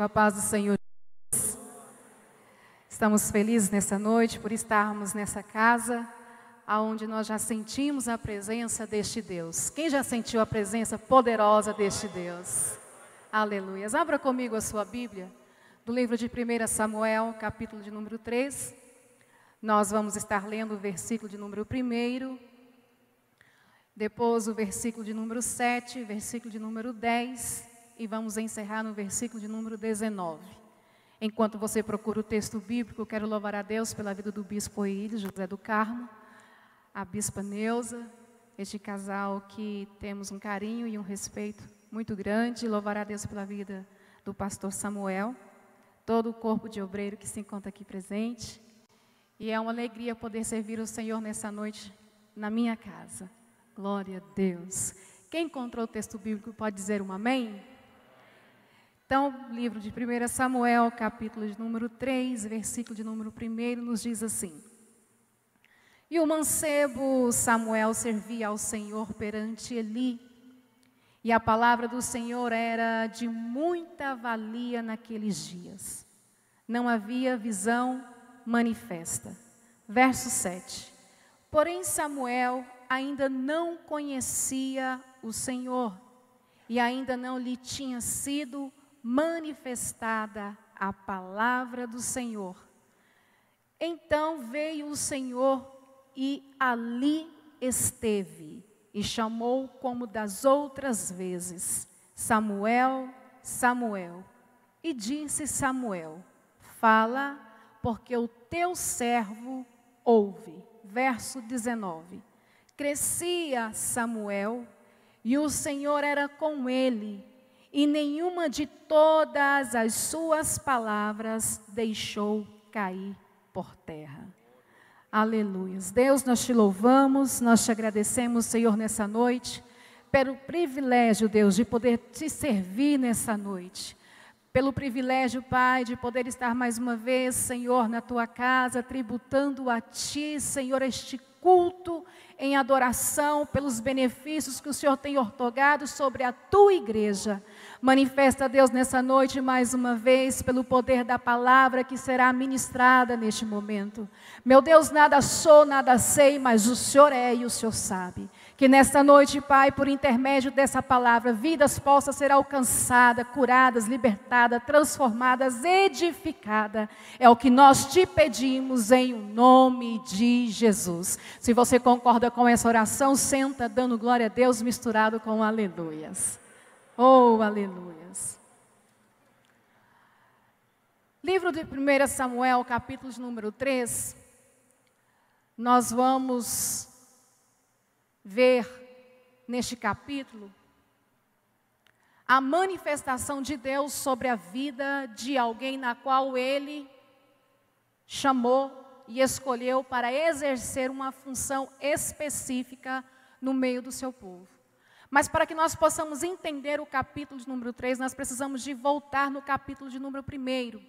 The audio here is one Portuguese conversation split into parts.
Com a paz do Senhor. Estamos felizes nessa noite por estarmos nessa casa, onde nós já sentimos a presença deste Deus. Quem já sentiu a presença poderosa deste Deus? Aleluia. Abra comigo a sua Bíblia, do livro de 1 Samuel, capítulo de número 3. Nós vamos estar lendo o versículo de número 1, depois o versículo de número 7, versículo de número 10, e vamos encerrar no versículo de número 19. Enquanto você procura o texto bíblico, eu quero louvar a Deus pela vida do bispo Oílio, José do Carmo, a bispa Neuza, este casal que temos um carinho e um respeito muito grande. Louvar a Deus pela vida do pastor Samuel, todo o corpo de obreiro que se encontra aqui presente. E é uma alegria poder servir o Senhor nessa noite na minha casa. Glória a Deus. Quem encontrou o texto bíblico pode dizer um amém? Então, livro de 1 Samuel, capítulo de número 3, versículo de número 1, nos diz assim: E o mancebo Samuel servia ao Senhor perante Eli, e a palavra do Senhor era de muita valia naqueles dias. Não havia visão manifesta. Verso 7. Porém Samuel ainda não conhecia o Senhor, e ainda não lhe tinha sido manifestada a palavra do Senhor. Então veio o Senhor e ali esteve, e chamou como das outras vezes: Samuel, Samuel. E disse Samuel: Fala, porque o teu servo ouve. Verso 19. Crescia Samuel, e o Senhor era com ele, e nenhuma de todas as suas palavras deixou cair por terra. Aleluias. Deus, nós te louvamos, nós te agradecemos, Senhor, nessa noite, pelo privilégio, Deus, de poder te servir nessa noite. Pelo privilégio, Pai, de poder estar mais uma vez, Senhor, na tua casa, tributando a ti, Senhor, este culto em adoração pelos benefícios que o Senhor tem outorgado sobre a tua igreja. Manifesta, Deus, nessa noite mais uma vez, pelo poder da palavra que será ministrada neste momento. Meu Deus, nada sou, nada sei, mas o Senhor é e o Senhor sabe. Que nesta noite, Pai, por intermédio dessa palavra, vidas possam ser alcançadas, curadas, libertadas, transformadas, edificadas. É o que nós te pedimos em nome de Jesus. Se você concorda com essa oração, senta dando glória a Deus misturado com aleluias. Oh, aleluias. Livro de 1 Samuel, capítulo de número 3, nós vamos ver neste capítulo a manifestação de Deus sobre a vida de alguém na qual Ele chamou e escolheu para exercer uma função específica no meio do seu povo. Mas para que nós possamos entender o capítulo de número 3, nós precisamos de voltar no capítulo de número 1,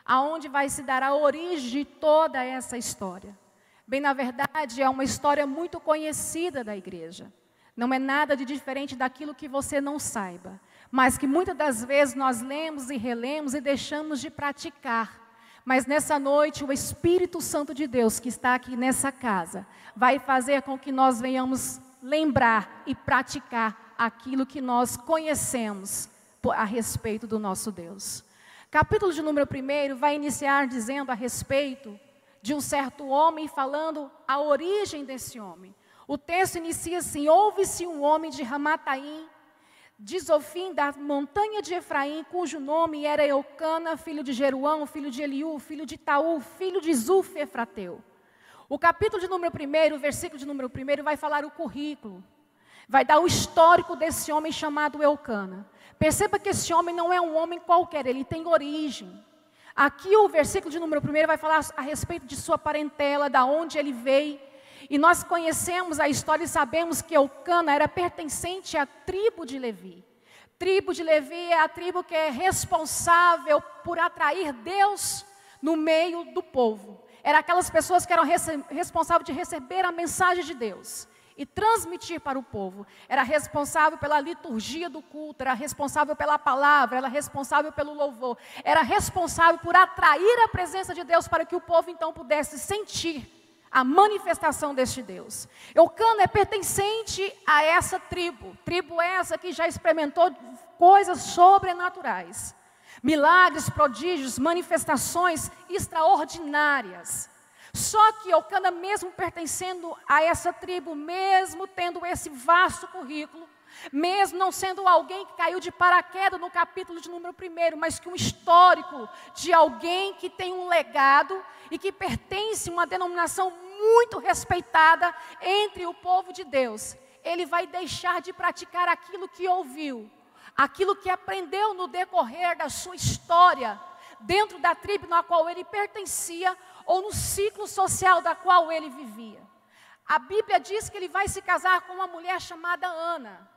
aonde vai se dar a origem de toda essa história. Bem, na verdade, é uma história muito conhecida da igreja. Não é nada de diferente daquilo que você não saiba, mas que muitas das vezes nós lemos e relemos e deixamos de praticar. Mas nessa noite, o Espírito Santo de Deus que está aqui nessa casa vai fazer com que nós venhamos lembrar e praticar aquilo que nós conhecemos a respeito do nosso Deus. Capítulo de número 1 vai iniciar dizendo a respeito de um certo homem, falando a origem desse homem. O texto inicia assim: Houve-se um homem de Ramataim, de Zofim, da montanha de Efraim, cujo nome era Eucana, filho de Jeruão, filho de Eliú, filho de Taú, filho de Zuf, Efrateu. O capítulo de número 1, o versículo de número 1, vai falar o currículo. Vai dar o histórico desse homem chamado Eucana. Perceba que esse homem não é um homem qualquer, ele tem origem. Aqui o versículo de número 1 vai falar a respeito de sua parentela, da onde ele veio. E nós conhecemos a história e sabemos que Eucana era pertencente à tribo de Levi. Tribo de Levi é a tribo que é responsável por atrair Deus no meio do povo. Era aquelas pessoas que eram responsáveis de receber a mensagem de Deus e transmitir para o povo. Era responsável pela liturgia do culto, era responsável pela palavra, era responsável pelo louvor, era responsável por atrair a presença de Deus para que o povo então pudesse sentir a manifestação deste Deus. Eucana é pertencente a essa tribo essa que já experimentou coisas sobrenaturais, milagres, prodígios, manifestações extraordinárias. Só que Eucana, mesmo pertencendo a essa tribo, mesmo tendo esse vasto currículo, mesmo não sendo alguém que caiu de paraquedas no capítulo de número 1, mas que um histórico de alguém que tem um legado e que pertence a uma denominação muito respeitada entre o povo de Deus, ele vai deixar de praticar aquilo que ouviu, aquilo que aprendeu no decorrer da sua história, dentro da tribo na qual ele pertencia, ou no ciclo social da qual ele vivia. A Bíblia diz que ele vai se casar com uma mulher chamada Ana.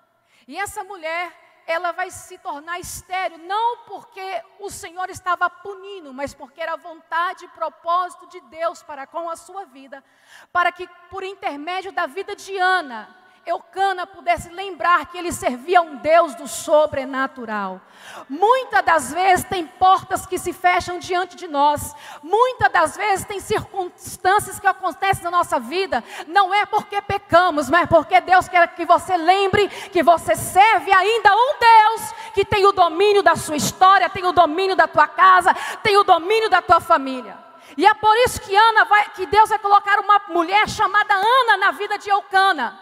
E essa mulher, ela vai se tornar estéril, não porque o Senhor estava punindo, mas porque era vontade e propósito de Deus para com a sua vida, para que por intermédio da vida de Ana, Eucana pudesse lembrar que ele servia a um Deus do sobrenatural. Muitas das vezes tem portas que se fecham diante de nós. Muitas das vezes tem circunstâncias que acontecem na nossa vida. Não é porque pecamos, mas porque Deus quer que você lembre que você serve ainda um Deus que tem o domínio da sua história, tem o domínio da tua casa, tem o domínio da tua família. E é por isso que Deus vai colocar uma mulher chamada Ana na vida de Eucana.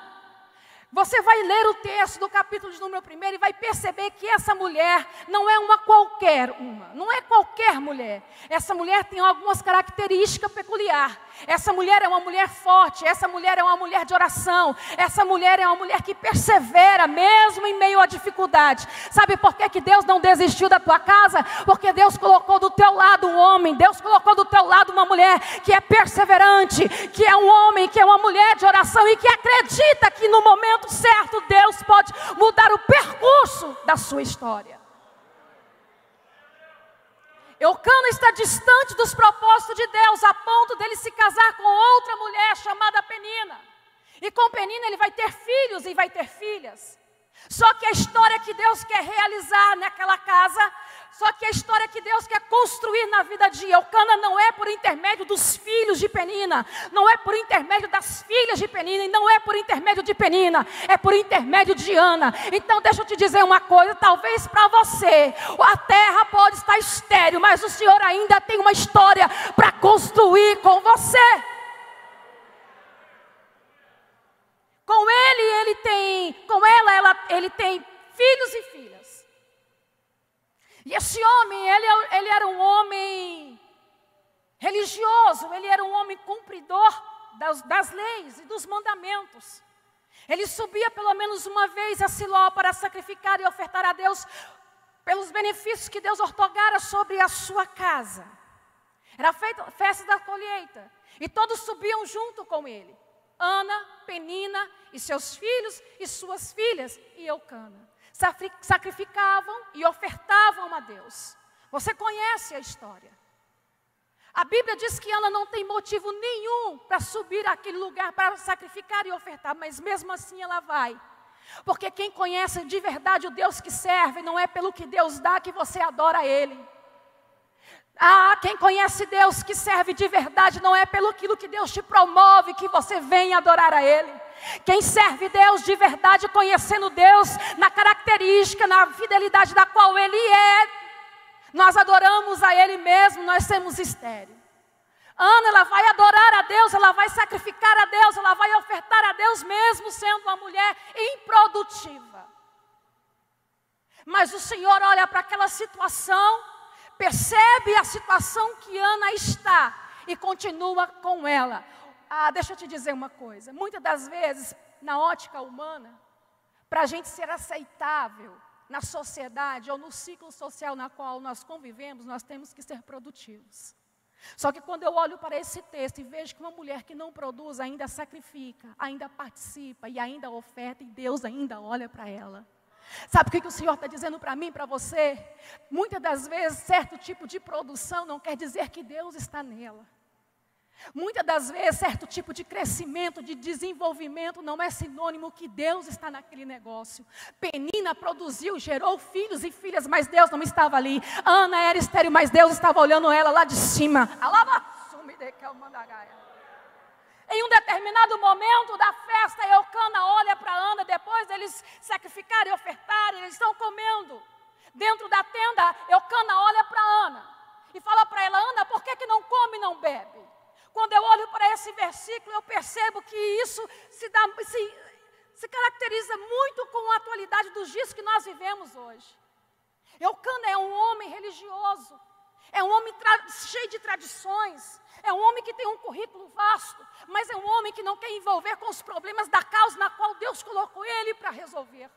Você vai ler o texto do capítulo de número 1 e vai perceber que essa mulher não é não é qualquer mulher. Essa mulher tem algumas características peculiares. Essa mulher é uma mulher forte, essa mulher é uma mulher de oração, essa mulher é uma mulher que persevera mesmo em meio à dificuldade. Sabe por que Deus não desistiu da tua casa? Porque Deus colocou do teu lado um homem, Deus colocou do teu lado uma mulher que é perseverante, que é um homem, que é uma mulher de oração e que acredita que no momento certo Deus pode mudar o percurso da sua história. Eucana está distante dos propósitos de Deus, a ponto dele se casar com outra mulher chamada Penina. E com Penina ele vai ter filhos e vai ter filhas. Só que a história que Deus quer realizar naquela casa, só que a história que Deus quer construir na vida de Eucana não é por intermédio dos filhos de Penina, não é por intermédio das filhas de Penina, e não é por intermédio de Penina, é por intermédio de Ana. Então deixa eu te dizer uma coisa, talvez para você, a terra pode estar estéril, mas o Senhor ainda tem uma história para construir com você. Com ela, ele tem filhos e filhas. E esse homem, ele era um homem religioso, ele era um homem cumpridor das leis e dos mandamentos. Ele subia pelo menos uma vez a Siló para sacrificar e ofertar a Deus pelos benefícios que Deus outorgara sobre a sua casa. Era feita a festa da colheita e todos subiam junto com ele. Ana, Penina e seus filhos e suas filhas e Eucana sacrificavam e ofertavam a Deus. Você conhece a história. A Bíblia diz que Ana não tem motivo nenhum para subir àquele lugar para sacrificar e ofertar, mas mesmo assim ela vai. Porque quem conhece de verdade o Deus que serve, não é pelo que Deus dá que você adora Ele. Quem conhece Deus que serve de verdade, não é pelo aquilo que Deus te promove que você vem adorar a Ele. Quem serve Deus de verdade, conhecendo Deus na característica, na fidelidade da qual Ele é, nós adoramos a Ele mesmo, nós somos estéreis. Ana, ela vai adorar a Deus, ela vai sacrificar a Deus, ela vai ofertar a Deus mesmo sendo uma mulher improdutiva. Mas o Senhor olha para aquela situação, percebe a situação que Ana está e continua com ela. Deixa eu te dizer uma coisa. Muitas das vezes, na ótica humana, para a gente ser aceitável na sociedade ou no ciclo social na qual nós convivemos, nós temos que ser produtivos. Só que quando eu olho para esse texto e vejo que uma mulher que não produz ainda sacrifica, ainda participa e ainda oferta, e Deus ainda olha para ela. Sabe o que o Senhor está dizendo para mim, para você? Muitas das vezes, certo tipo de produção não quer dizer que Deus está nela. Muitas das vezes, certo tipo de crescimento, de desenvolvimento, não é sinônimo que Deus está naquele negócio. Penina produziu, gerou filhos e filhas, mas Deus não estava ali. Ana era estéril, mas Deus estava olhando ela lá de cima. Em um determinado momento da festa, Eucana olha para Ana, depois deles sacrificarem e ofertarem, eles estão comendo. Dentro da tenda, Eucana olha para Ana e fala para ela: Ana, por que não come e não bebe? Quando eu olho para esse versículo, eu percebo que isso se caracteriza muito com a atualidade dos dias que nós vivemos hoje. Eucana é um homem religioso, é um homem cheio de tradições, é um homem que tem um currículo vasto, mas é um homem que não quer envolver com os problemas da causa na qual Deus colocou ele para resolver.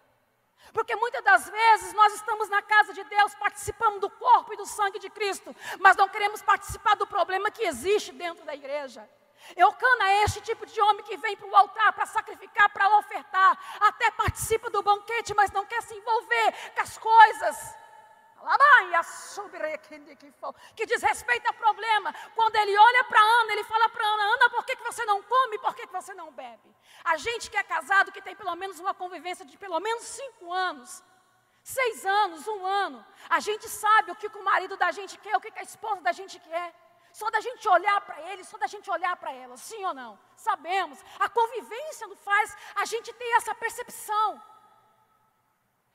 Porque muitas das vezes nós estamos na casa de Deus, participamos do corpo e do sangue de Cristo, mas não queremos participar do problema que existe dentro da igreja. Eucana é este tipo de homem que vem para o altar para sacrificar, para ofertar, até participa do banquete, mas não quer se envolver com as coisas que diz respeito ao problema. Quando ele olha para Ana, ele fala para Ana: Ana, por que você não come, por que você não bebe? A gente que é casado, que tem pelo menos uma convivência de pelo menos 5 anos, 6 anos, 1 ano, a gente sabe o que o marido da gente quer, o que a esposa da gente quer. Só da gente olhar para ele, só da gente olhar para ela, sim ou não? Sabemos, a convivência não faz a gente ter essa percepção.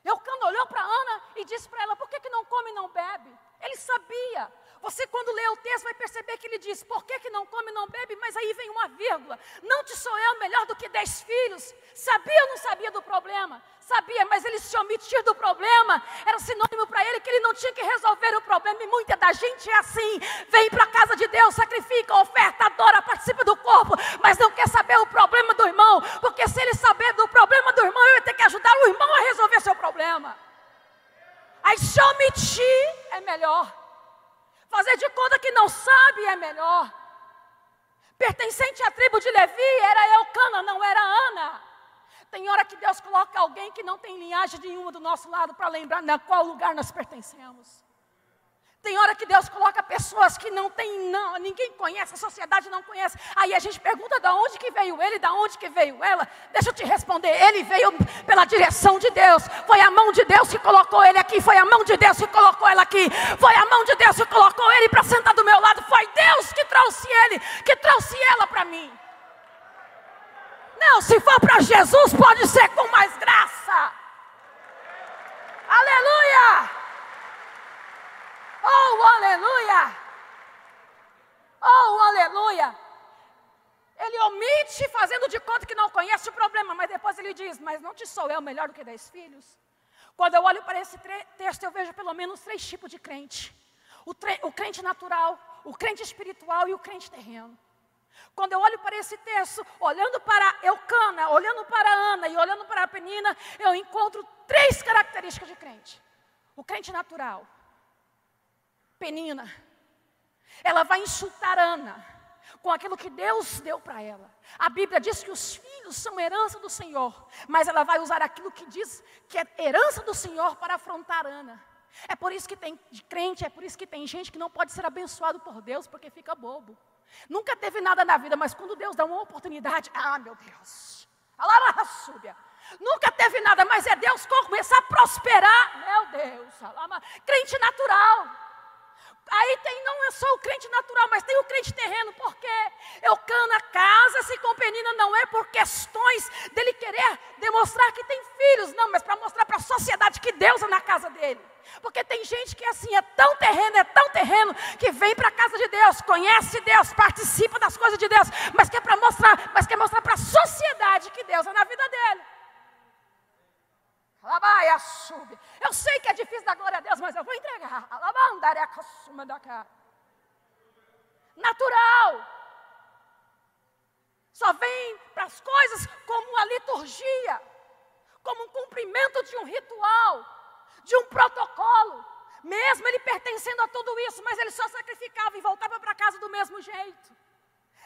Eucana olhou para Ana e disse para ela: por que não come e não bebe? Ele sabia. Você, quando lê o texto, vai perceber que ele diz: por que não come e não bebe? Mas aí vem uma vírgula: não te sou eu melhor do que 10 filhos? Sabia ou não sabia do problema? Sabia, mas ele se omitir do problema era sinônimo para ele que ele não tinha que resolver o problema. E muita da gente é assim: vem para a casa de Deus, sacrifica, oferta, adora, participa do corpo, mas não quer saber o problema do irmão, porque se ele saber do problema do irmão, ele vai ter que ajudar o irmão a resolver seu problema. Aí se omitir é melhor, fazer de conta que não sabe é melhor. Pertencente à tribo de Levi era Eucana, não era Ana. Tem hora que Deus coloca alguém que não tem linhagem nenhuma do nosso lado para lembrar na qual lugar nós pertencemos. Tem hora que Deus coloca pessoas que ninguém conhece, a sociedade não conhece. Aí a gente pergunta: de onde que veio ele, de onde que veio ela? Deixa eu te responder: ele veio pela direção de Deus. Foi a mão de Deus que colocou ele aqui, foi a mão de Deus que colocou ela aqui, foi a mão de Deus que colocou ele para sentar do meu lado. Foi Deus que trouxe ele, que trouxe ela para mim. Não, se for para Jesus, pode ser com mais graça. Aleluia! Oh, aleluia! Oh, aleluia! Ele omite fazendo de conta que não conhece o problema, mas depois ele diz: mas não te sou eu melhor do que 10 filhos? Quando eu olho para esse texto, eu vejo pelo menos 3 tipos de crente: o crente natural, o crente espiritual e o crente terreno. Quando eu olho para esse texto, olhando para Eucana, olhando para Ana e olhando para a Penina, eu encontro 3 características de crente. O crente natural, Penina, ela vai insultar Ana com aquilo que Deus deu para ela. A Bíblia diz que os filhos são herança do Senhor, mas ela vai usar aquilo que diz que é herança do Senhor para afrontar Ana. É por isso que tem crente, é por isso que tem gente que não pode ser abençoado por Deus, porque fica bobo. Nunca teve nada na vida, mas quando Deus dá uma oportunidade, meu Deus, nunca teve nada, mas é Deus começar a prosperar, meu Deus, crente natural. Aí tem não só o crente natural, mas tem o crente terreno, porque Eucana casa-se com Penina não é por questões dele querer demonstrar que tem filhos, não, mas para mostrar para a sociedade que Deus é na casa dele. Porque tem gente que assim é tão terreno, que vem para a casa de Deus, conhece Deus, participa das coisas de Deus, mas quer mostrar para a sociedade que Deus é na vida dele. Eu sei que é difícil dar glória a Deus, mas eu vou entregar. Natural. Só vem para as coisas como uma liturgia, como um cumprimento de um ritual, de um protocolo. Mesmo ele pertencendo a tudo isso, mas ele só sacrificava e voltava para casa do mesmo jeito.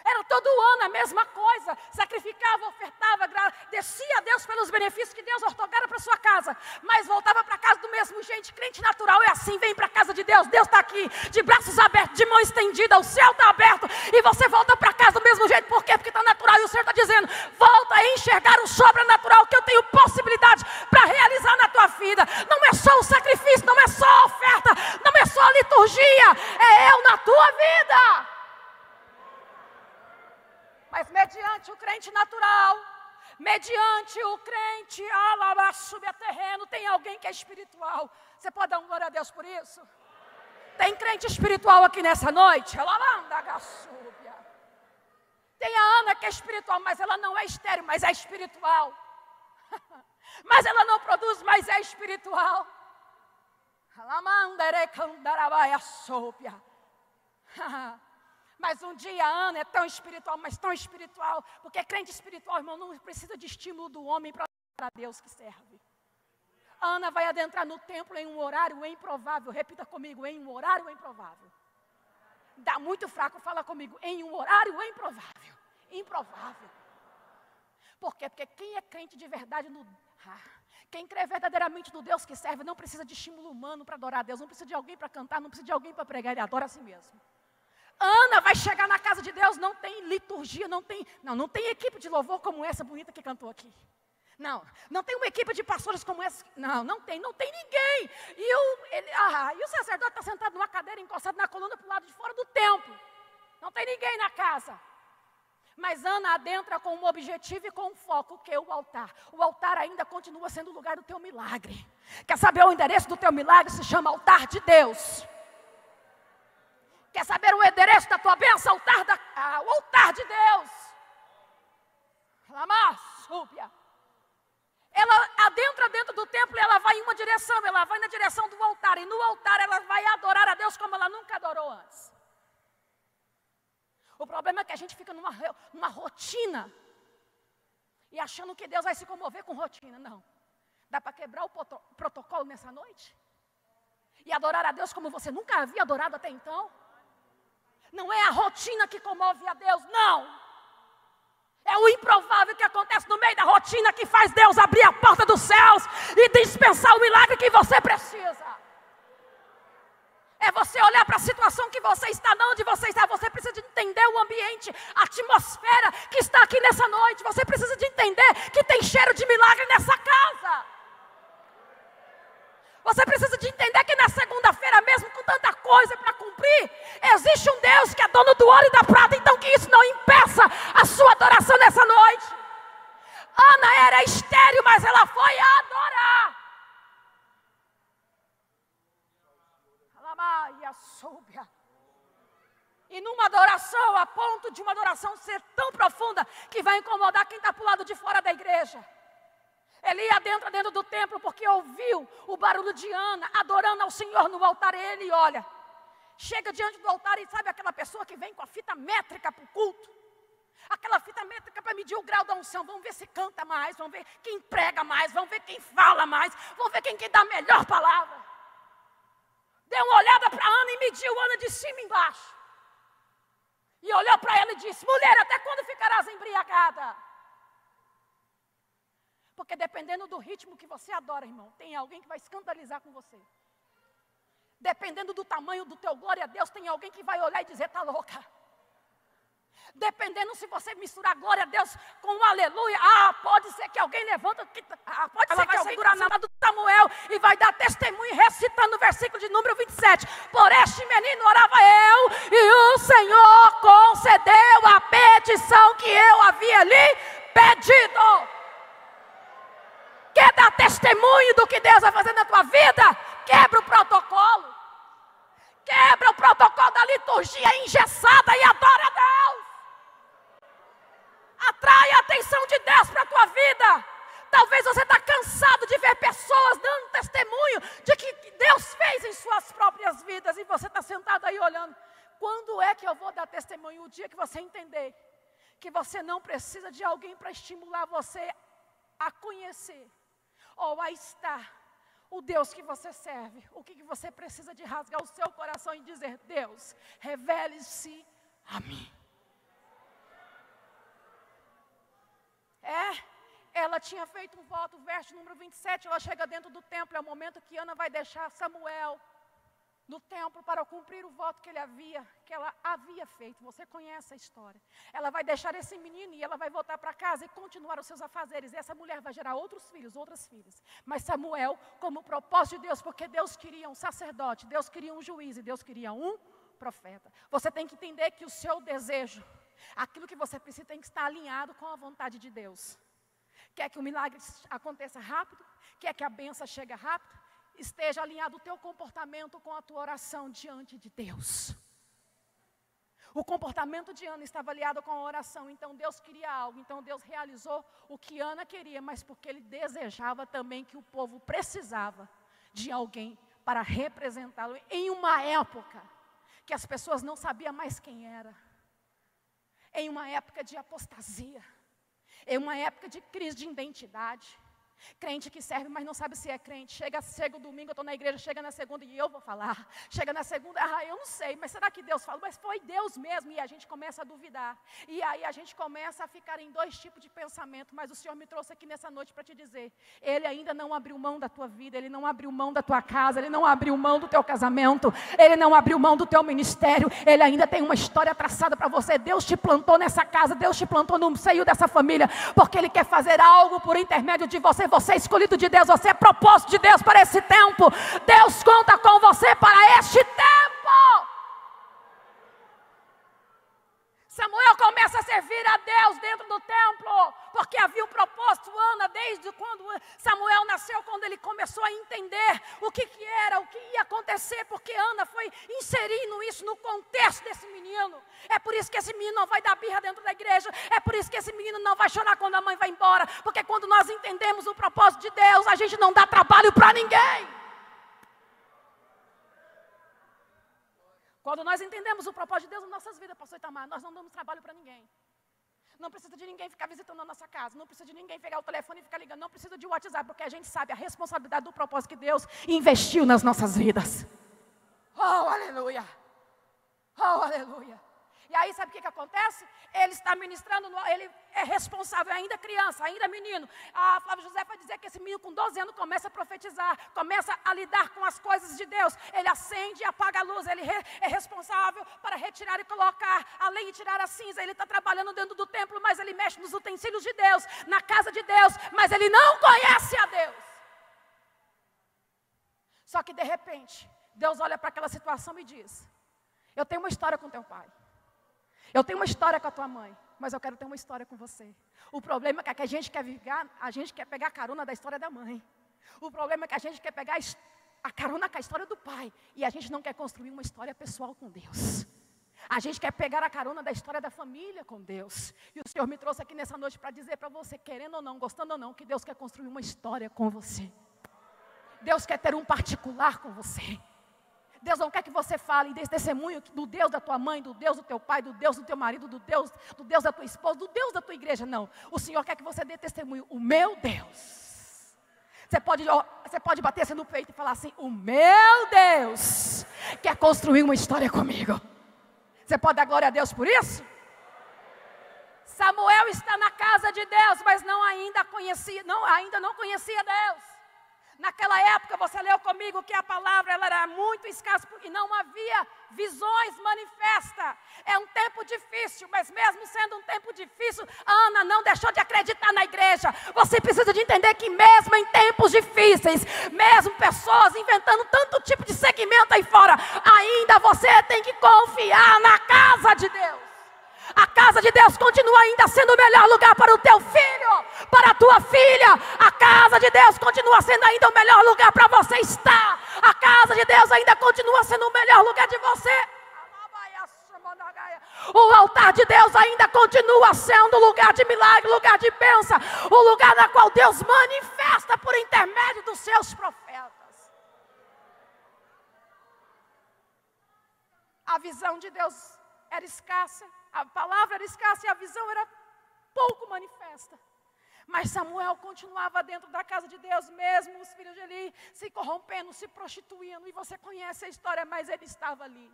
Era todo ano a mesma coisa, sacrificava, ofertava, descia a Deus pelos benefícios que Deus ortogara para sua casa, mas voltava para casa do mesmo jeito. Crente natural é assim, vem para a casa de Deus, Deus está aqui, de braços abertos, de mão estendida, o céu está aberto, e você volta para casa do mesmo jeito. Por quê? Porque está natural, e o Senhor está dizendo, volta a enxergar o sobrenatural, que eu tenho possibilidade para realizar na tua vida. Não é só o sacrifício, não é só a oferta, não é só a liturgia, é eu na tua vida. Mas mediante o crente natural, mediante o crente terreno, tem alguém que é espiritual. Você pode dar um glória a Deus por isso? Tem crente espiritual aqui nessa noite? Tem a Ana que é espiritual, mas ela não é estéril, mas é espiritual. Mas ela não produz, mas é espiritual. Mas um dia a Ana é tão espiritual, mas tão espiritual, porque crente espiritual, irmão, não precisa de estímulo do homem para a Deus que serve. A Ana vai adentrar no templo em um horário improvável. Repita comigo, em um horário improvável. Dá muito fraco, fala comigo, em um horário improvável. Improvável. Por quê? Porque quem é crente de verdade, quem crê verdadeiramente no Deus que serve, não precisa de estímulo humano para adorar a Deus, não precisa de alguém para cantar, não precisa de alguém para pregar, ele adora a si mesmo. Ana vai chegar na casa de Deus, não tem liturgia, não tem equipe de louvor como essa bonita que cantou aqui. Não tem uma equipe de pastores como essa. Não tem ninguém. E o sacerdote está sentado numa cadeira, encostado na coluna para o lado de fora do templo. Não tem ninguém na casa. Mas Ana adentra com um objetivo e com um foco, que é o altar. O altar ainda continua sendo o lugar do teu milagre. Quer saber o endereço do teu milagre? Se chama altar de Deus. Quer saber o endereço da tua bênção? O altar de Deus. Ela adentra dentro do templo e ela vai em uma direção, ela vai na direção do altar. E no altar ela vai adorar a Deus como ela nunca adorou antes. O problema é que a gente fica numa rotina e achando que Deus vai se comover com rotina. Não. Dá para quebrar o protocolo nessa noite? E adorar a Deus como você nunca havia adorado até então? Não é a rotina que comove a Deus, não. É o improvável que acontece no meio da rotina que faz Deus abrir a porta dos céus e dispensar o milagre que você precisa. É você olhar para a situação que você está, não onde você está. Você precisa de entender o ambiente, a atmosfera que está aqui nessa noite. Você precisa de entender que tem cheiro de milagre nessa casa. Você precisa de entender que na segunda-feira, mesmo com tanta coisa para cumprir, existe um Deus que é dono do ouro e da prata. Então que isso não impeça a sua adoração nessa noite. Ana era estéril, mas ela foi adorar. E numa adoração, a ponto de uma adoração ser tão profunda, que vai incomodar quem está para o lado de fora da igreja. Ele ia dentro do templo, porque ouviu o barulho de Ana adorando ao Senhor no altar. E ele olha, chega diante do altar e sabe aquela pessoa que vem com a fita métrica para o culto? Aquela fita métrica para medir o grau da unção. Vamos ver se canta mais, vamos ver quem prega mais, vamos ver quem fala mais, vamos ver quem dá a melhor palavra. Deu uma olhada para Ana e mediu Ana de cima e embaixo. E olhou para ela e disse: mulher, até quando ficarás embriagada? Porque dependendo do ritmo que você adora, irmão, tem alguém que vai escandalizar com você. Dependendo do tamanho do teu glória a Deus, tem alguém que vai olhar e dizer: está louca. Dependendo se você misturar glória a Deus com um aleluia, pode ser que alguém levanta, pode ser que alguém segurar na mão do Samuel e vai dar testemunho recitando o versículo de número 27. Por este menino orava eu, e o Senhor concedeu a petição que eu havia lhe pedido. Quer dar testemunho do que Deus vai fazer na tua vida? Quebra o protocolo. Quebra o protocolo da liturgia engessada e adora a Deus. Atrai a atenção de Deus para a tua vida. Talvez você está cansado de ver pessoas dando testemunho de que Deus fez em suas próprias vidas. E você está sentado aí olhando. Quando é que eu vou dar testemunho? O dia que você entender que você não precisa de alguém para estimular você a conhecer ou a estar o Deus que você serve. O que você precisa de rasgar o seu coração e dizer: Deus, revele-se a mim. Ela tinha feito um voto, verso número 27, ela chega dentro do templo, é o momento que Ana vai deixar Samuel no templo para cumprir o voto que ela havia feito. Você conhece a história. Ela vai deixar esse menino e ela vai voltar para casa e continuar os seus afazeres. E essa mulher vai gerar outros filhos, outras filhas. Mas Samuel, como propósito de Deus, porque Deus queria um sacerdote, Deus queria um juiz e Deus queria um profeta. Você tem que entender que o seu desejo, aquilo que você precisa, tem que estar alinhado com a vontade de Deus. Quer que o milagre aconteça rápido? Quer que a bênção chegue rápido? Esteja alinhado o teu comportamento com a tua oração diante de Deus. O comportamento de Ana estava alinhado com a oração, então Deus queria algo, então Deus realizou o que Ana queria, mas porque Ele desejava também que o povo precisava de alguém para representá-lo em uma época que as pessoas não sabiam mais quem era, em uma época de apostasia, em uma época de crise de identidade. Crente que serve, mas não sabe se é crente. Chega o domingo, eu estou na igreja, chega na segunda e eu vou falar. Chega na segunda, eu não sei, mas será que Deus falou? Mas foi Deus mesmo, e a gente começa a duvidar. E aí a gente começa a ficar em dois tipos de pensamento, mas o Senhor me trouxe aqui nessa noite para te dizer, Ele ainda não abriu mão da tua vida, Ele não abriu mão da tua casa, Ele não abriu mão do teu casamento, Ele não abriu mão do teu ministério, Ele ainda tem uma história traçada para você. Deus te plantou nessa casa, Deus te plantou no seio dessa família, porque Ele quer fazer algo por intermédio de você. Você é escolhido de Deus, você é propósito de Deus para esse tempo. Deus conta com você para este tempo. Samuel começa a servir a Deus dentro do templo, porque havia um propósito. Ana, desde quando Samuel nasceu, quando ele começou a entender o que era, o que ia acontecer, porque Ana foi inserindo isso no contexto desse menino. É por isso que esse menino não vai dar birra dentro da igreja, é por isso que esse menino não vai chorar quando a mãe vai embora, porque quando nós entendemos o propósito de Deus, a gente não dá trabalho para ninguém. Quando nós entendemos o propósito de Deus nas nossas vidas, pastor Itamar, nós não damos trabalho para ninguém. Não precisa de ninguém ficar visitando a nossa casa, não precisa de ninguém pegar o telefone e ficar ligando, não precisa de WhatsApp, porque a gente sabe a responsabilidade do propósito que Deus investiu nas nossas vidas. Oh, aleluia! Oh, aleluia! E aí sabe o que acontece? Ele está ministrando, ele é responsável, ainda criança, ainda menino. A Flávia José vai dizer que esse menino com 12 anos começa a profetizar, começa a lidar com as coisas de Deus. Ele acende e apaga a luz, ele é responsável para retirar e colocar, além de tirar a cinza. Ele está trabalhando dentro do templo, mas ele mexe nos utensílios de Deus, na casa de Deus, mas ele não conhece a Deus. Só que de repente, Deus olha para aquela situação e diz, eu tenho uma história com teu pai. Eu tenho uma história com a tua mãe, mas eu quero ter uma história com você. O problema é que a gente quer pegar a carona da história da mãe. O problema é que a gente quer pegar a carona com a história do pai. E a gente não quer construir uma história pessoal com Deus. A gente quer pegar a carona da história da família com Deus. E o Senhor me trouxe aqui nessa noite para dizer para você, querendo ou não, gostando ou não, que Deus quer construir uma história com você. Deus quer ter um particular com você. Deus não quer que você fale desse testemunho do Deus da tua mãe, do Deus do teu pai, do Deus do teu marido, do Deus da tua esposa, do Deus da tua igreja, não. O Senhor quer que você dê testemunho, o meu Deus. Você pode bater assim no peito e falar assim, o meu Deus quer construir uma história comigo. Você pode dar glória a Deus por isso? Samuel está na casa de Deus, mas ainda não conhecia Deus. Naquela época, você leu comigo que a palavra ela era muito escassa e não havia visões manifestas. É um tempo difícil, mas mesmo sendo um tempo difícil, Ana não deixou de acreditar na igreja. Você precisa de entender que mesmo em tempos difíceis, mesmo pessoas inventando tanto tipo de segmento aí fora, ainda você tem que confiar na casa de Deus. A casa de Deus continua ainda sendo o melhor lugar para o teu filho, para a tua filha. A casa de Deus continua sendo ainda o melhor lugar para você estar. A casa de Deus ainda continua sendo o melhor lugar de você. O altar de Deus ainda continua sendo lugar de milagre, lugar de bênção, o lugar na qual Deus manifesta por intermédio dos seus profetas. A visão de Deus era escassa. A palavra era escassa e a visão era pouco manifesta. Mas Samuel continuava dentro da casa de Deus, mesmo os filhos de Eli se corrompendo, se prostituindo. E você conhece a história, mas ele estava ali.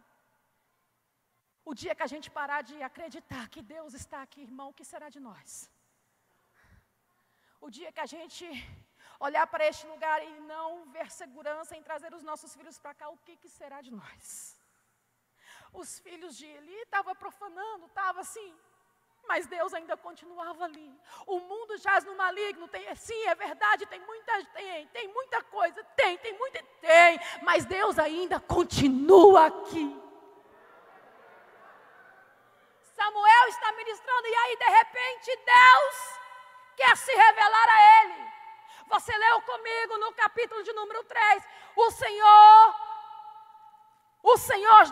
O dia que a gente parar de acreditar que Deus está aqui, irmão, o que será de nós? O dia que a gente olhar para este lugar e não ver segurança em trazer os nossos filhos para cá, o que será de nós? Os filhos de Eli estavam profanando, estavam assim, mas Deus ainda continuava ali. O mundo jaz no maligno, sim, é verdade, tem muita coisa, mas Deus ainda continua aqui. Samuel está ministrando e aí de repente Deus quer se revelar a ele. Você leu comigo no capítulo de número 3, o Senhor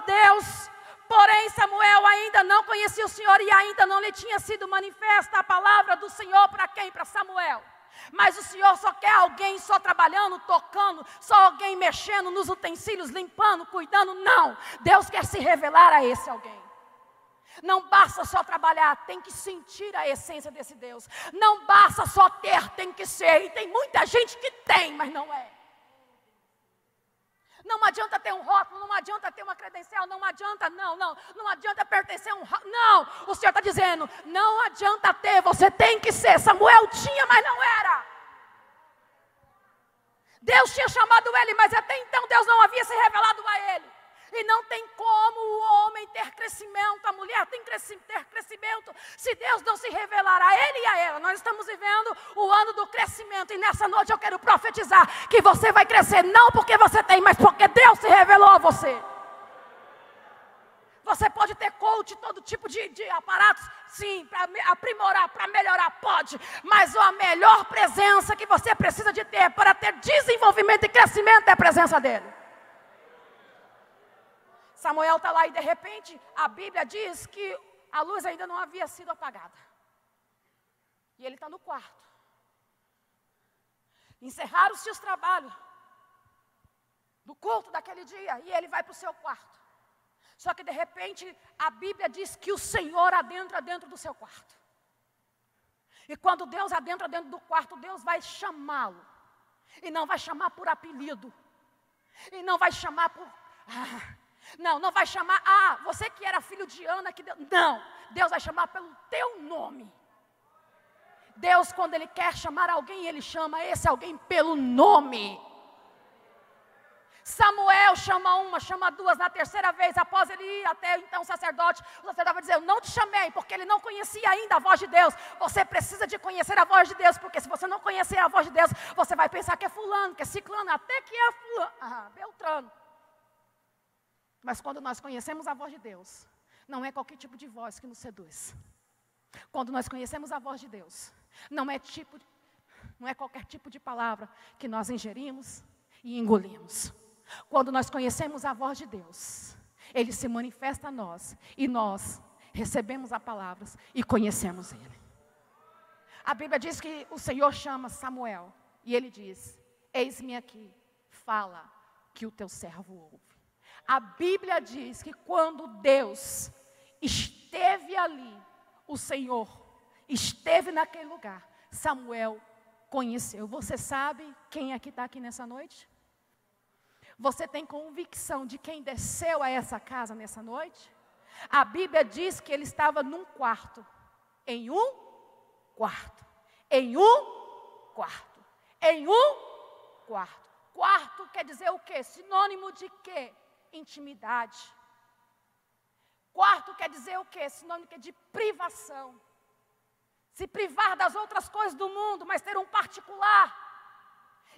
Deus, porém Samuel ainda não conhecia o Senhor e ainda não lhe tinha sido manifesta a palavra do Senhor para quem? Para Samuel. Mas o Senhor só quer alguém só trabalhando, tocando, só alguém mexendo nos utensílios, limpando, cuidando, não. Deus quer se revelar a esse alguém. Não basta só trabalhar, tem que sentir a essência desse Deus. Não basta só ter, tem que ser. E tem muita gente que tem, mas não é. Não adianta ter um rótulo, não adianta ter uma credencial, não adianta, não adianta pertencer a um rótulo. Não, o Senhor está dizendo, não adianta ter, você tem que ser. Samuel tinha, mas não era. Deus tinha chamado ele, mas até então Deus não havia se revelado a ele. E não tem como o homem ter crescimento, a mulher ter crescimento, se Deus não se revelar a ele e a ela. Nós estamos vivendo o ano do crescimento e nessa noite eu quero profetizar que você vai crescer, não porque você tem, mas porque Deus se revelou a você. Você pode ter coach, todo tipo de aparatos, sim, para aprimorar, para melhorar, pode. Mas a melhor presença que você precisa de ter para ter desenvolvimento e crescimento é a presença dele. Samuel está lá e de repente a Bíblia diz que a luz ainda não havia sido apagada. E ele está no quarto. Encerraram-se os trabalhos do culto daquele dia e ele vai para o seu quarto. Só que de repente a Bíblia diz que o Senhor adentra dentro do seu quarto. E quando Deus adentra dentro do quarto, Deus vai chamá-lo. E não vai chamar por apelido. E não vai chamar por... Não vai chamar, você que era filho de Ana, que Deus... Não, Deus vai chamar pelo teu nome. Deus, quando Ele quer chamar alguém, Ele chama esse alguém pelo nome. Samuel chama duas, na terceira vez, após ele ir até então o sacerdote vai dizer, eu não te chamei, porque ele não conhecia ainda a voz de Deus. Você precisa de conhecer a voz de Deus, porque se você não conhecer a voz de Deus, você vai pensar que é fulano, que é ciclano, até que é fulano, Beltrano. Mas quando nós conhecemos a voz de Deus, não é qualquer tipo de voz que nos seduz. Quando nós conhecemos a voz de Deus, não é qualquer tipo de palavra que nós ingerimos e engolimos. Quando nós conhecemos a voz de Deus, Ele se manifesta a nós e nós recebemos a palavra e conhecemos Ele. A Bíblia diz que o Senhor chama Samuel e Ele diz, eis-me aqui, fala que o teu servo ouve. A Bíblia diz que quando Deus esteve ali, o Senhor esteve naquele lugar, Samuel conheceu. Você sabe quem aqui está aqui nessa noite? Você tem convicção de quem desceu a essa casa nessa noite? A Bíblia diz que ele estava num quarto. Em um quarto. Em um quarto. Em um quarto. Quarto quer dizer o quê? Sinônimo de quê? Intimidade. Quarto quer dizer o quê? Sinônimo de privação. Se privar das outras coisas do mundo, mas ter um particular.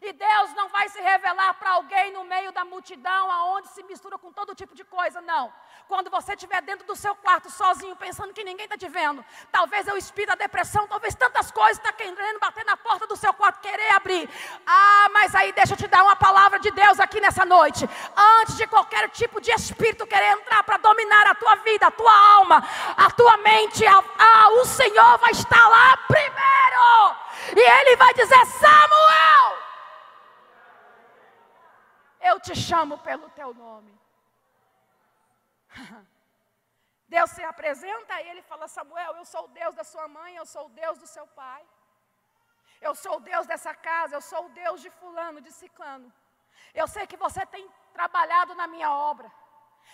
E Deus não vai se revelar para alguém no meio da multidão, aonde se mistura com todo tipo de coisa, não. Quando você estiver dentro do seu quarto, sozinho, pensando que ninguém está te vendo, talvez é o espírito da depressão, talvez tantas coisas está querendo bater na porta do seu quarto, querer abrir. Mas aí deixa eu te dar uma palavra de Deus aqui nessa noite. Antes de qualquer tipo de espírito querer entrar para dominar a tua vida, a tua alma, a tua mente, o Senhor vai estar lá primeiro. E Ele vai dizer, Samuel, eu te chamo pelo teu nome. Deus se apresenta e Ele fala, Samuel, eu sou o Deus da sua mãe, eu sou o Deus do seu pai. Eu sou o Deus dessa casa, eu sou o Deus de fulano, de ciclano. Eu sei que você tem trabalhado na minha obra.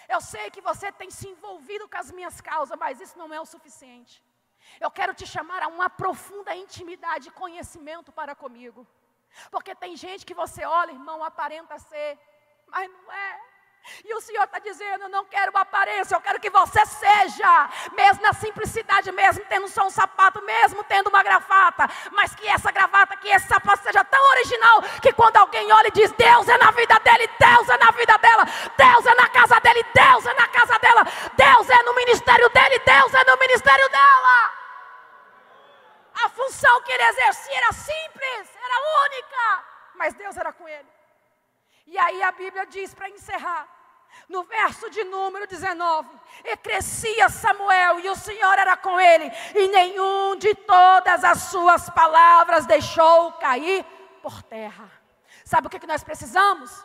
Eu sei que você tem se envolvido com as minhas causas, mas isso não é o suficiente. Eu quero te chamar a uma profunda intimidade e conhecimento para comigo. Porque tem gente que você olha, irmão, aparenta ser, mas não é. E o Senhor está dizendo, eu não quero uma aparência, eu quero que você seja, mesmo na simplicidade, mesmo tendo só um sapato, mesmo tendo uma gravata, mas que essa gravata, que esse sapato seja tão original, que quando alguém olha e diz, Deus é na vida dele, Deus é na vida dela, Deus é na casa dele, Deus é na casa dela, Deus é no ministério dele, Deus é no ministério dela. A função que ele exercia era simples, era única, mas Deus era com ele. E aí a Bíblia diz, para encerrar, no verso de número 19, e crescia Samuel, e o Senhor era com ele, e nenhum de todas as suas palavras deixou cair por terra. Sabe o que nós precisamos?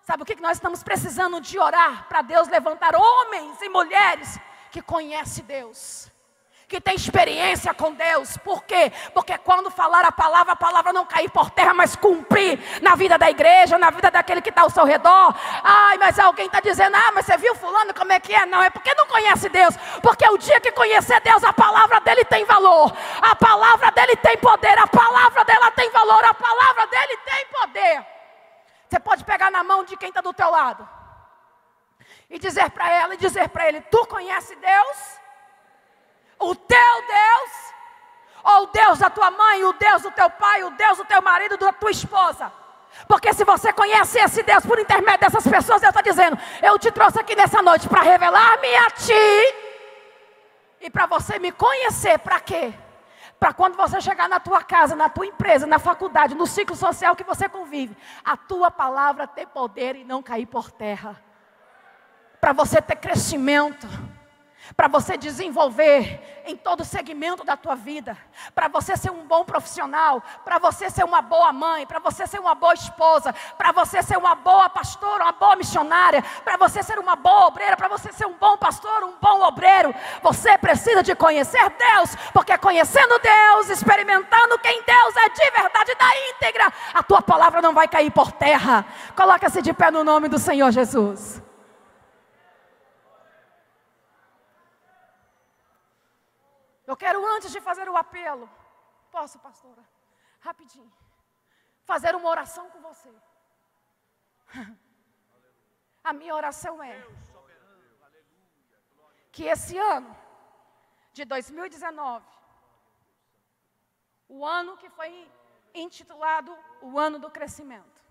Sabe o que nós estamos precisando de orar? Para Deus levantar homens e mulheres que conhecem Deus, que tem experiência com Deus. Por quê? Porque quando falar a palavra não cair por terra, mas cumprir na vida da igreja, na vida daquele que está ao seu redor. Ai, mas alguém está dizendo, mas você viu fulano como é que é? Não, é porque não conhece Deus. Porque o dia que conhecer Deus, a palavra dele tem valor, a palavra dele tem poder, a palavra dela tem valor, a palavra dele tem poder. Você pode pegar na mão de quem está do teu lado e dizer para ela e dizer para ele, tu conhece Deus? O teu Deus, ou o Deus da tua mãe, o Deus do teu pai, o Deus do teu marido, da tua esposa. Porque se você conhece esse Deus por intermédio dessas pessoas, Deus está dizendo, eu te trouxe aqui nessa noite para revelar-me a ti e para você me conhecer. Para quê? Para quando você chegar na tua casa, na tua empresa, na faculdade, no ciclo social que você convive, a tua palavra ter poder e não cair por terra. Para você ter crescimento, para você desenvolver em todo segmento da tua vida, para você ser um bom profissional, para você ser uma boa mãe, para você ser uma boa esposa, para você ser uma boa pastora, uma boa missionária, para você ser uma boa obreira, para você ser um bom pastor, um bom obreiro, você precisa de conhecer Deus, porque conhecendo Deus, experimentando quem Deus é de verdade, da íntegra, a tua palavra não vai cair por terra. Coloca-se de pé no nome do Senhor Jesus. Eu quero, antes de fazer o apelo, posso, pastora, rapidinho, fazer uma oração com você. A minha oração é que esse ano de 2019, o ano que foi intitulado o ano do crescimento,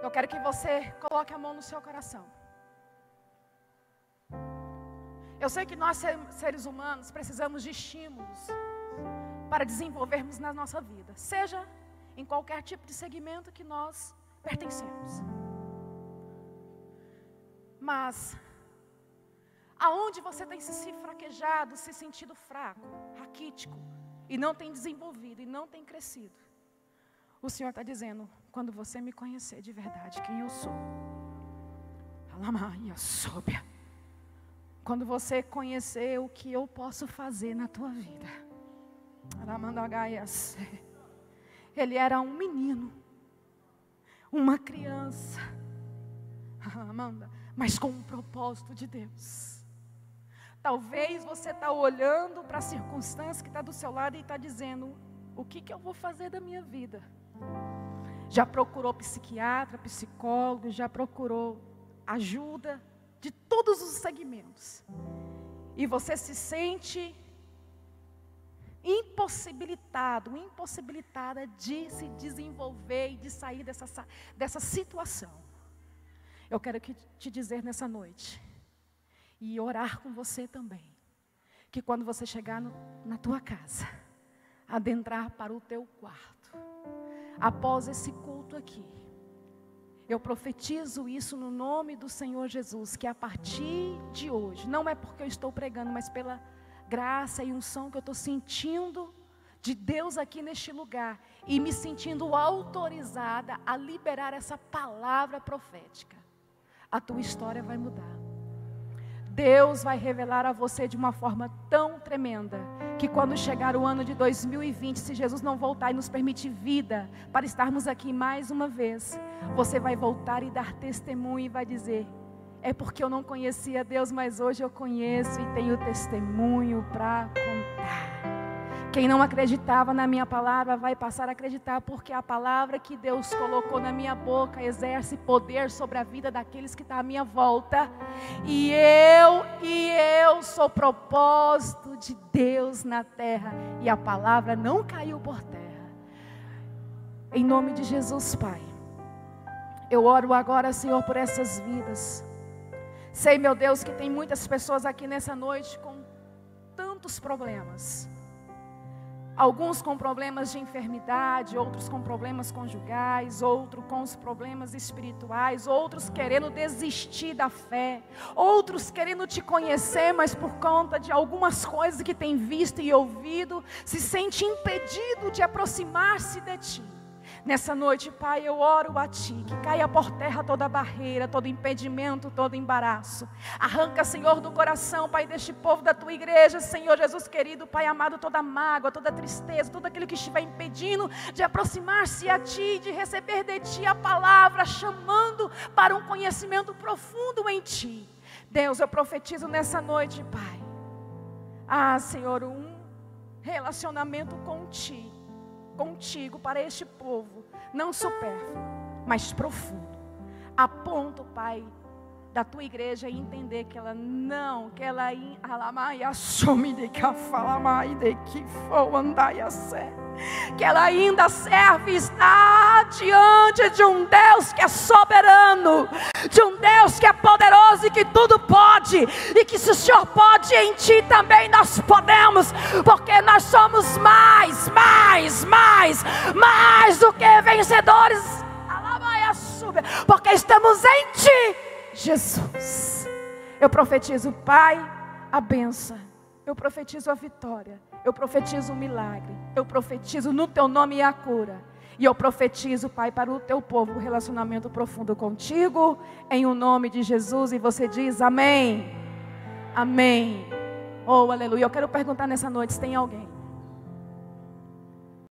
eu quero que você coloque a mão no seu coração. Eu sei que nós, seres humanos, precisamos de estímulos para desenvolvermos na nossa vida, seja em qualquer tipo de segmento que nós pertencemos. Mas, aonde você tem se fraquejado, se sentido fraco, raquítico, e não tem desenvolvido, e não tem crescido, o Senhor está dizendo, quando você me conhecer de verdade, quem eu sou, quando você conhecer o que eu posso fazer na tua vida. Ele era um menino, uma criança, mas com um propósito de Deus. Talvez você está olhando para a circunstância que está do seu lado e está dizendo, o que eu vou fazer da minha vida? Já procurou psiquiatra, psicólogo, já procurou ajuda de todos os segmentos, e você se sente impossibilitada de se desenvolver e de sair dessa situação. Eu quero te dizer nessa noite, e orar com você também, que quando você chegar na tua casa, adentrar para o teu quarto, após esse culto aqui, eu profetizo isso no nome do Senhor Jesus, que a partir de hoje, não é porque eu estou pregando, mas pela graça e unção que eu estou sentindo de Deus aqui neste lugar, e me sentindo autorizada a liberar essa palavra profética, a tua história vai mudar. Deus vai revelar a você de uma forma tão tremenda, que quando chegar o ano de 2020, se Jesus não voltar e nos permitir vida, para estarmos aqui mais uma vez, você vai voltar e dar testemunho e vai dizer, é porque eu não conhecia Deus, mas hoje eu conheço e tenho testemunho para contar. Quem não acreditava na minha palavra vai passar a acreditar, porque a palavra que Deus colocou na minha boca exerce poder sobre a vida daqueles que estão à minha volta. E eu sou propósito de Deus na terra. E a palavra não caiu por terra. Em nome de Jesus, Pai, eu oro agora, Senhor, por essas vidas. Sei, meu Deus, que tem muitas pessoas aqui nessa noite com tantos problemas. Alguns com problemas de enfermidade, outros com problemas conjugais, outros com os problemas espirituais, outros querendo desistir da fé, outros querendo te conhecer, mas por conta de algumas coisas que tem visto e ouvido, se sente impedido de aproximar-se de ti. Nessa noite, Pai, eu oro a Ti, que caia por terra toda barreira, todo impedimento, todo embaraço. Arranca, Senhor, do coração, Pai, deste povo da Tua igreja, Senhor Jesus querido, Pai amado, toda mágoa, toda tristeza, tudo aquilo que estiver impedindo de aproximar-se a Ti, de receber de Ti a palavra, chamando para um conhecimento profundo em Ti. Deus, eu profetizo nessa noite, Pai, Senhor, um relacionamento contigo para este povo, não supérfluo, mas profundo, a ponto, Pai, da Tua igreja entender que ela que ela ainda serve e está diante de um Deus que é soberano, de um Deus que é poderoso e que tudo pode, e que se o Senhor pode, em Ti também nós podemos, porque nós somos mais do que vencedores, porque estamos em Ti, Jesus. Eu profetizo, Pai, a bênção, eu profetizo a vitória, eu profetizo o milagre, eu profetizo no Teu nome a cura, e eu profetizo, Pai, para o Teu povo, um relacionamento profundo contigo, em o nome de Jesus. E você diz amém, amém, oh aleluia. Eu quero perguntar nessa noite se tem alguém